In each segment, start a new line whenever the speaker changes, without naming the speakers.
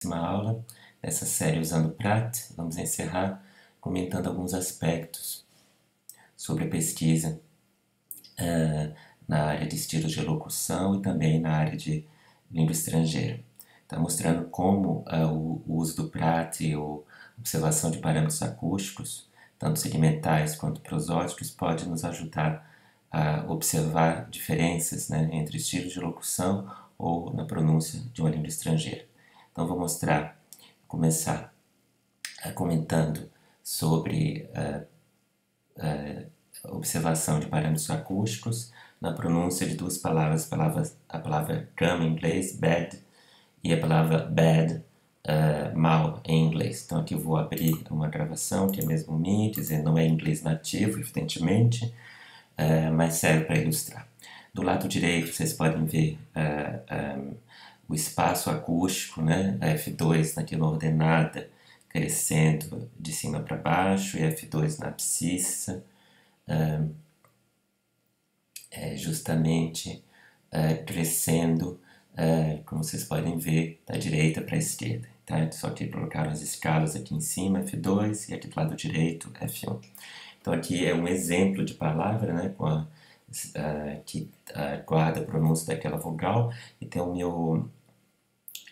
próxima aula dessa série usando Prat. Vamos encerrar comentando alguns aspectos sobre a pesquisa na área de estilos de elocução e também na área de língua estrangeira. Está mostrando como o uso do Prat e a observação de parâmetros acústicos, tanto segmentais quanto prosódicos, pode nos ajudar a observar diferenças, né, entre estilos de locução ou na pronúncia de uma língua estrangeira. Então vou começar comentando sobre a observação de parâmetros acústicos na pronúncia de duas palavras, a palavra come em inglês, bad, e a palavra bad, mal em inglês. Então aqui eu vou abrir uma gravação que é mesmo minha, quer dizer, não é inglês nativo, evidentemente, mas serve para ilustrar. Do lado direito vocês podem ver o espaço acústico, né? A F2 naquela ordenada, crescendo de cima para baixo, e F2 na abscissa, justamente crescendo, como vocês podem ver, da direita para a esquerda. Tá? Só que colocaram as escalas aqui em cima, F2, e aqui do lado direito, F1. Então aqui é um exemplo de palavra, né, que guarda a pronúncia daquela vogal. Então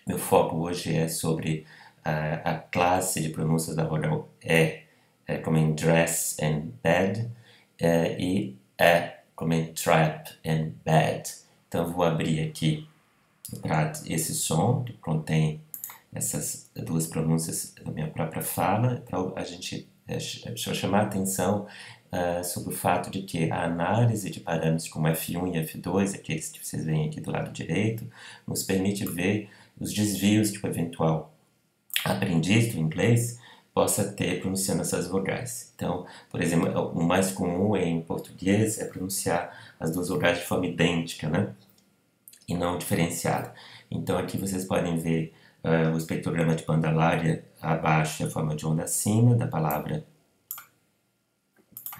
meu foco hoje é sobre a classe de pronúncias da vogal E, como em dress and bed, e como em trap and bed. Então vou abrir aqui para esse som que contém essas duas pronúncias da minha própria fala, para a gente chamar a atenção sobre o fato de que a análise de parâmetros como F1 e F2, aqueles que vocês veem aqui do lado direito, nos permite ver os desvios que o eventual aprendiz do inglês possa ter pronunciando essas vogais. Então, por exemplo, o mais comum em português é pronunciar as duas vogais de forma idêntica, né? E não diferenciada. Então aqui vocês podem ver o espectrograma de banda larga abaixo e a forma de onda acima da palavra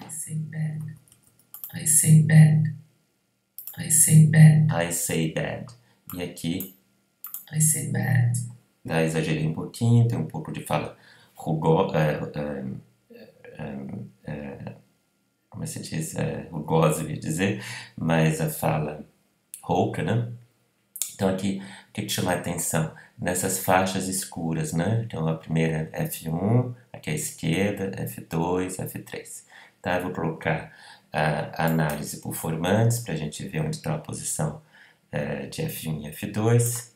I say bad, I say bad, I say bad, I say bad. E aqui I say bad. Exagerei um pouquinho, tem um pouco de fala como se diz, rugosa, eu ia dizer, mas a fala rouca, né? Então aqui, o que chama a atenção? Nessas faixas escuras, né? Então a primeira é F1, aqui à esquerda, F2, F3. Tá? Eu vou colocar a análise por formantes, para a gente ver onde está a posição de F1 e F2.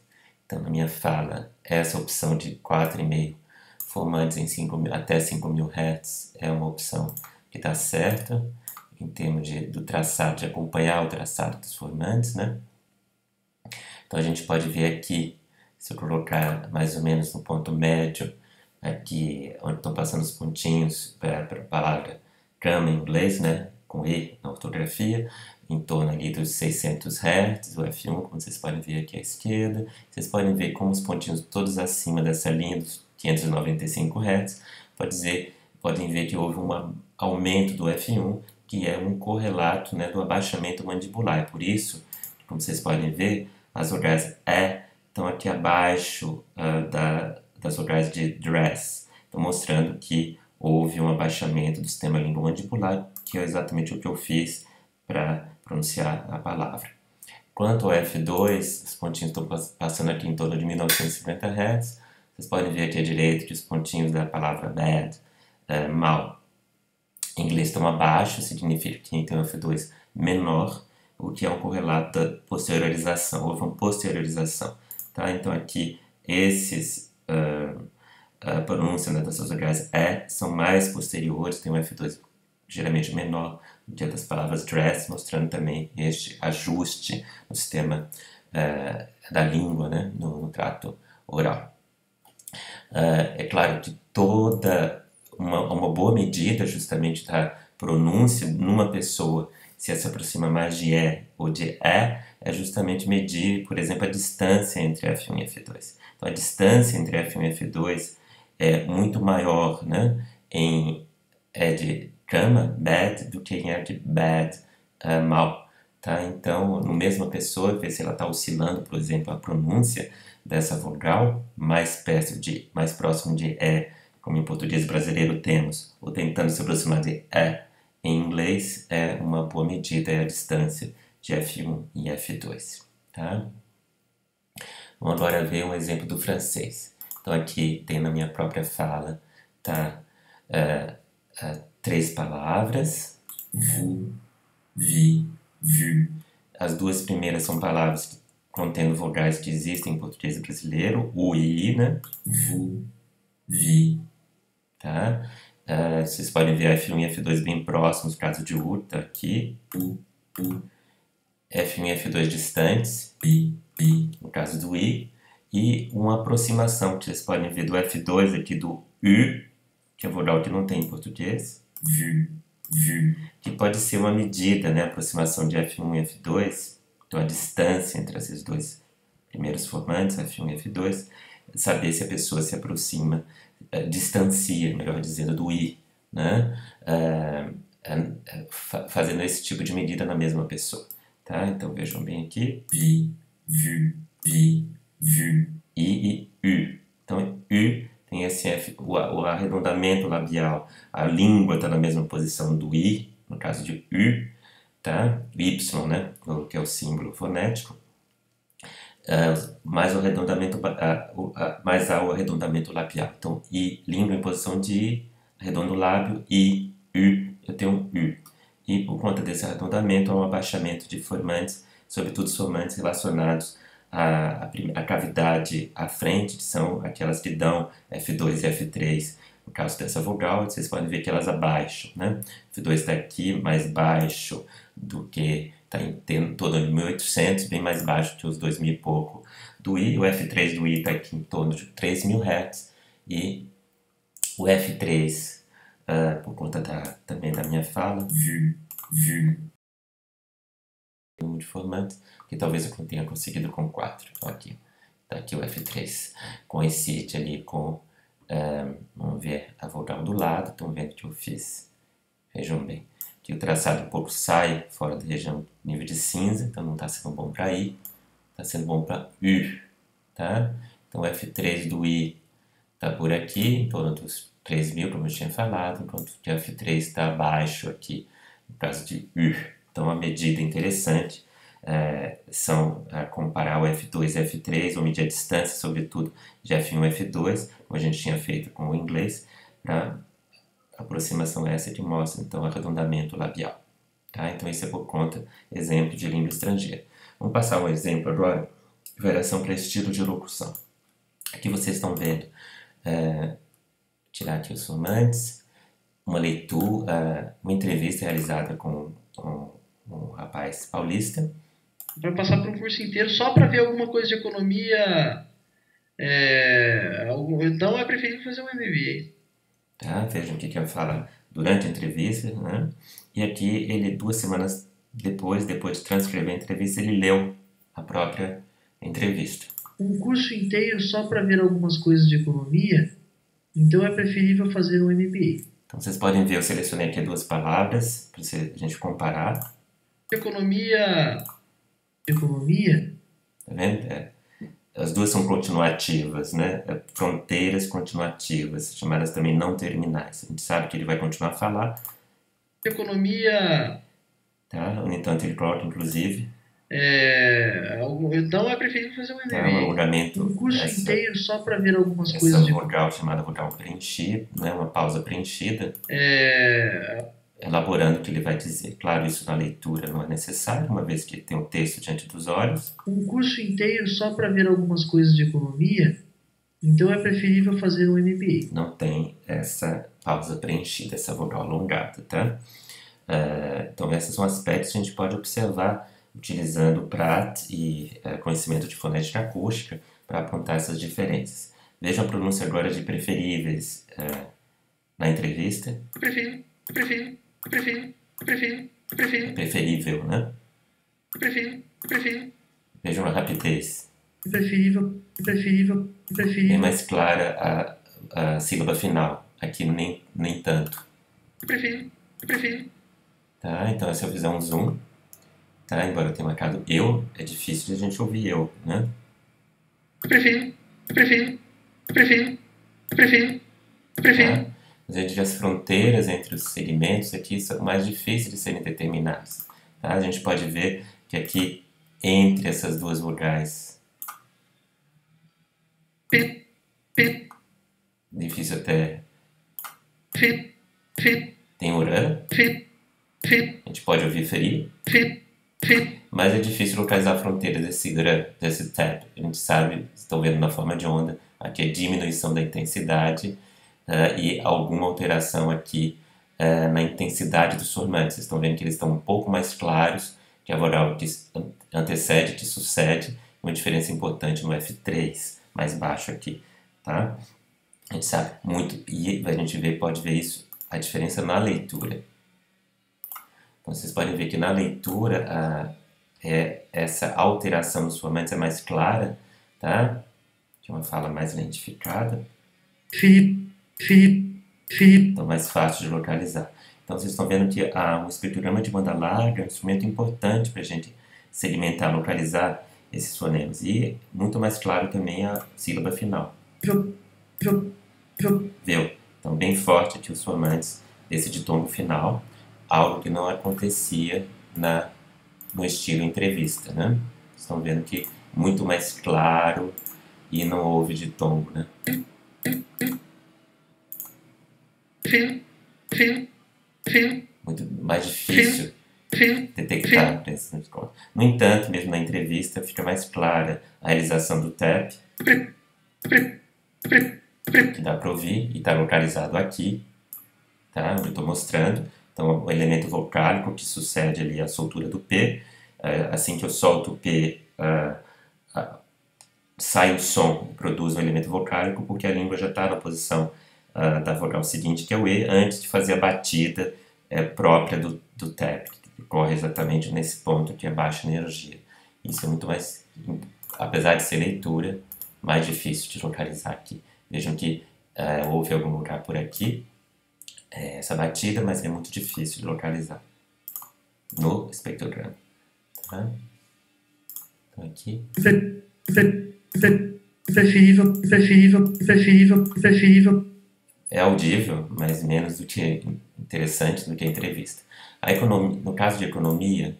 Então na minha fala, essa opção de 4,5 formantes em até 5.000 Hz é uma opção que está certa, em termos do traçado, de acompanhar o traçado dos formantes, né? Então a gente pode ver aqui, se eu colocar mais ou menos no ponto médio, aqui onde estão passando os pontinhos para a palavra come em inglês, né, com E na ortografia, em torno ali dos 600 Hz, o F1, como vocês podem ver aqui à esquerda. Vocês podem ver como os pontinhos todos acima dessa linha dos 595 Hz, podem ver que houve um aumento do F1, que é um correlato, né, do abaixamento mandibular. Por isso, como vocês podem ver, as vogais E estão aqui abaixo das vogais de dress. Estou mostrando que houve um abaixamento do sistema língua-mandibular, que é exatamente o que eu fiz para pronunciar a palavra. Quanto ao F2, os pontinhos estão passando aqui em torno de 1950 Hz. Vocês podem ver aqui à direita que os pontinhos da palavra bad, mal, em inglês estão abaixo, significa que tem um F2 menor, o que é um correlato da posteriorização, houve uma posteriorização. Tá? Então aqui, a pronúncia, né, dessas vogais são mais posteriores, tem um F2 geralmente menor do que das palavras dress, mostrando também este ajuste no sistema da língua, né, no trato oral. É claro que uma boa medida justamente da pronúncia numa pessoa, se se aproxima mais de E ou de E, é justamente medir, por exemplo, a distância entre F1 e F2. Então a distância entre F1 e F2 é muito maior, né, em E de cama, bad, do que em E de bad, mal. Tá? Então, no mesma pessoa, ver se ela está oscilando, por exemplo, a pronúncia dessa vogal mais próximo de E, como em português brasileiro temos, ou tentando se aproximar de E em inglês, é uma boa medida, é a distância de F1 e F2. Tá? Vamos agora ver um exemplo do francês. Então, aqui tem na minha própria fala, tá? Três palavras. Vous, vi, vu. As duas primeiras são palavras que contendo vogais que existem em português brasileiro, u e i, né? Vous, vi. Tá? Vocês podem ver F1 e F2 bem próximos, no caso de u, tá aqui. F1 e F2 distantes, no caso do i. E uma aproximação que vocês podem ver do F2 aqui do U, que é a vogal que não tem em português. Que pode ser uma medida, né? A aproximação de F1 e F2, então a distância entre esses dois primeiros formantes, F1 e F2, saber se a pessoa se aproxima, distancia, melhor dizendo, do I, né? Fazendo esse tipo de medida na mesma pessoa. Tá? Então vejam bem aqui. Vi, vu, I e U. Então, U tem esse F, o arredondamento labial, a língua está na mesma posição do I, no caso de U, tá? Y, né? Que é o símbolo fonético. Mais há o arredondamento labial. Então, I, língua em posição de I, arredondo o lábio, I, U, eu tenho um U. E por conta desse arredondamento, há um abaixamento de formantes, sobretudo os formantes relacionados à cavidade à frente, que são aquelas que dão F2 e F3. No caso dessa vogal, vocês podem ver que elas abaixam, né? F2 está aqui mais baixo do que está em torno de 1800, bem mais baixo que os 2000 e pouco do I. O F3 do I está aqui em torno de 3000 Hz. E o F3, por conta também da minha fala, de formantes, que talvez eu tenha conseguido com 4. Então, aqui está aqui o F3. Coincide ali com, vamos ver a vogal do lado, estão vendo que eu fiz. Vejam bem, que o traçado um pouco sai fora da região nível de cinza, então não está sendo bom para I, está sendo bom para U. Tá? Então o F3 do I está por aqui, em torno dos 3000, como eu tinha falado, enquanto que o F3 está abaixo aqui, no caso de U. Então, uma medida interessante são comparar o F2 e F3, ou medir a distância, sobretudo, de F1 e F2, como a gente tinha feito com o inglês, para aproximação essa que mostra, então, arredondamento labial. Tá? Então, isso é por conta, exemplo de língua estrangeira. Vamos passar um exemplo agora, variação para estilo de locução. Aqui vocês estão vendo, tirar aqui os formantes, uma leitura, uma entrevista realizada com um rapaz paulista.
Vai passar por um curso inteiro só para ver alguma coisa de economia. Então é preferível fazer um MBA.
Tá? Vejam o que ele fala durante a entrevista, né? E aqui ele, 2 semanas depois de transcrever a entrevista, ele leu a própria entrevista.
Um curso inteiro só para ver algumas coisas de economia, então é preferível fazer um MBA.
Então vocês podem ver, eu selecionei aqui 2 palavras para a gente comparar.
Economia.
Tá vendo? As duas são continuativas, né? Fronteiras continuativas, chamadas também não terminais. A gente sabe que ele vai continuar a falar.
Economia.
Tá? No entanto, ele coloca, inclusive.
Então é preferível fazer um MBA.
Tá? Um alongamento.
Um curso inteiro só para ver algumas coisas.
Essa vogal chamada vogal preenchida, né? Uma pausa preenchida. Elaborando o que ele vai dizer. Claro, isso na leitura não é necessário, uma vez que tem o texto diante dos olhos.
Um curso inteiro só para ver algumas coisas de economia, então é preferível fazer um MBA.
Não tem essa pausa preenchida, essa vogal alongada, tá? Então, esses são aspectos que a gente pode observar utilizando o PRAT e conhecimento de fonética acústica para apontar essas diferenças. Vejam a pronúncia agora de preferíveis na entrevista. É preferível, né? Vejam a rapidez.
Preferível.
Bem mais clara a sílaba final. Aqui nem tanto. Tá? Então, se eu fizer um zoom, tá? Embora tenha marcado eu, é difícil de a gente ouvir eu, né?
prefiro, prefiro, prefiro, prefiro, prefiro.
Tá? A gente vê as fronteiras entre os segmentos aqui são mais difíceis de serem determinadas. Tá? A gente pode ver que aqui, entre essas duas vogais,
P, P,
difícil até,
F, F,
tem urã,
F, F,
a gente pode ouvir ferir,
F, F.
mas é difícil localizar a fronteira desse grã, desse tap. A gente sabe, estão vendo na forma de onda, aqui é diminuição da intensidade e alguma alteração aqui na intensidade dos formantes. Vocês estão vendo que eles estão um pouco mais claros, que a vogal que antecede, que sucede, uma diferença importante no F3, mais baixo aqui, tá? A gente sabe muito, e a gente pode ver isso, a diferença na leitura. Então, vocês podem ver que na leitura essa alteração dos formantes é mais clara, tá? De uma fala mais lentificada.
Felipe, Felipe, Felipe.
Então, mais fácil de localizar. Então, vocês estão vendo que o espectrograma de banda larga é um instrumento importante para a gente segmentar, localizar esses fonemas. E muito mais claro também a sílaba final. Viu? Então, bem forte aqui os formantes desse ditongo final, algo que não acontecia no estilo entrevista, né? Estão vendo que muito mais claro e não houve ditongo, né? Muito mais difícil detectar. No entanto, mesmo na entrevista, fica mais clara a realização do tap, que dá para ouvir e está localizado aqui, tá? Eu estou mostrando. Então, o elemento vocálico que sucede ali à soltura do P. Assim que eu solto o P, sai o som, produz um elemento vocálico, porque a língua já está na posição da vogal seguinte, que é o E, antes de fazer a batida própria do tap, que ocorre exatamente nesse ponto que é baixa energia. Isso é muito mais, apesar de ser leitura, mais difícil de localizar aqui. Vejam que houve algum lugar por aqui, essa batida, mas é muito difícil de localizar no espectrograma. Tá? Então aqui.
Preferível.
É audível, mas menos do que interessante do que a entrevista. No caso de economia,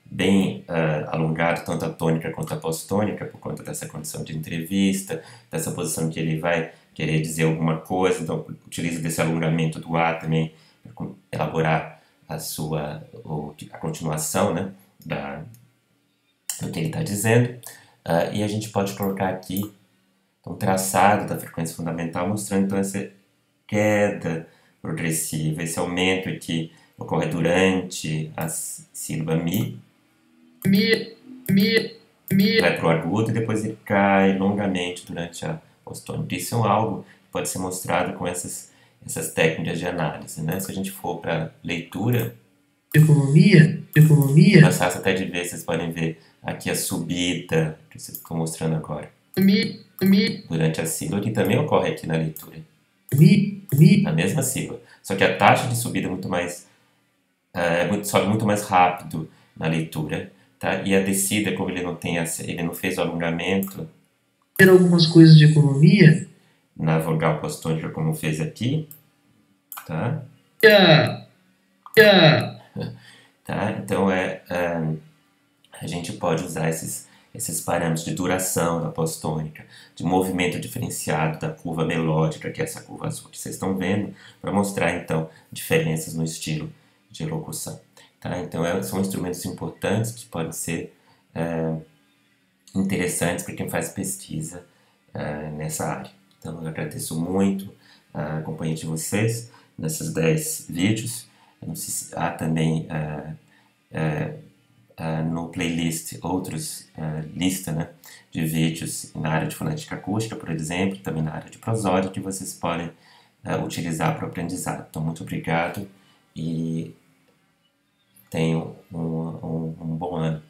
bem alongado, tanto a tônica quanto a pós-tônica, por conta dessa condição de entrevista, dessa posição que ele vai querer dizer alguma coisa, então utiliza desse alongamento do A também para elaborar a continuação, né, do que ele está dizendo. E a gente pode colocar aqui um traçado da frequência fundamental, mostrando então essa queda progressiva, esse aumento aqui ocorre durante a sílaba Mi, vai para o agudo e depois ele cai longamente durante a pós-tônica. Isso é algo que pode ser mostrado com essas técnicas de análise, né? Se a gente for para leitura,
economia,
mais fácil até de ver, vocês podem ver aqui a subida, que eu estou mostrando agora, durante a sílaba, que também ocorre aqui na leitura, na mesma sílaba, só que a taxa de subida é muito mais, sobe muito mais rápido na leitura, tá? E a descida, como ele não fez o alongamento,
ter algumas coisas de economia,
na vogal pós-tônica como fez aqui, tá? Tá? Então a gente pode usar esses parâmetros de duração da pós-tônica, de movimento diferenciado da curva melódica, que é essa curva azul que vocês estão vendo, para mostrar então diferenças no estilo de locução. Tá? Então são instrumentos importantes que podem ser interessantes para quem faz pesquisa nessa área. Então eu agradeço muito a companhia de vocês nesses 10 vídeos. Eu não sei se há também no playlist outros lista, né, de vídeos na área de fonética acústica, por exemplo, também na área de prosódia, que vocês podem utilizar para o aprendizado. Então, muito obrigado e tenham um bom ano.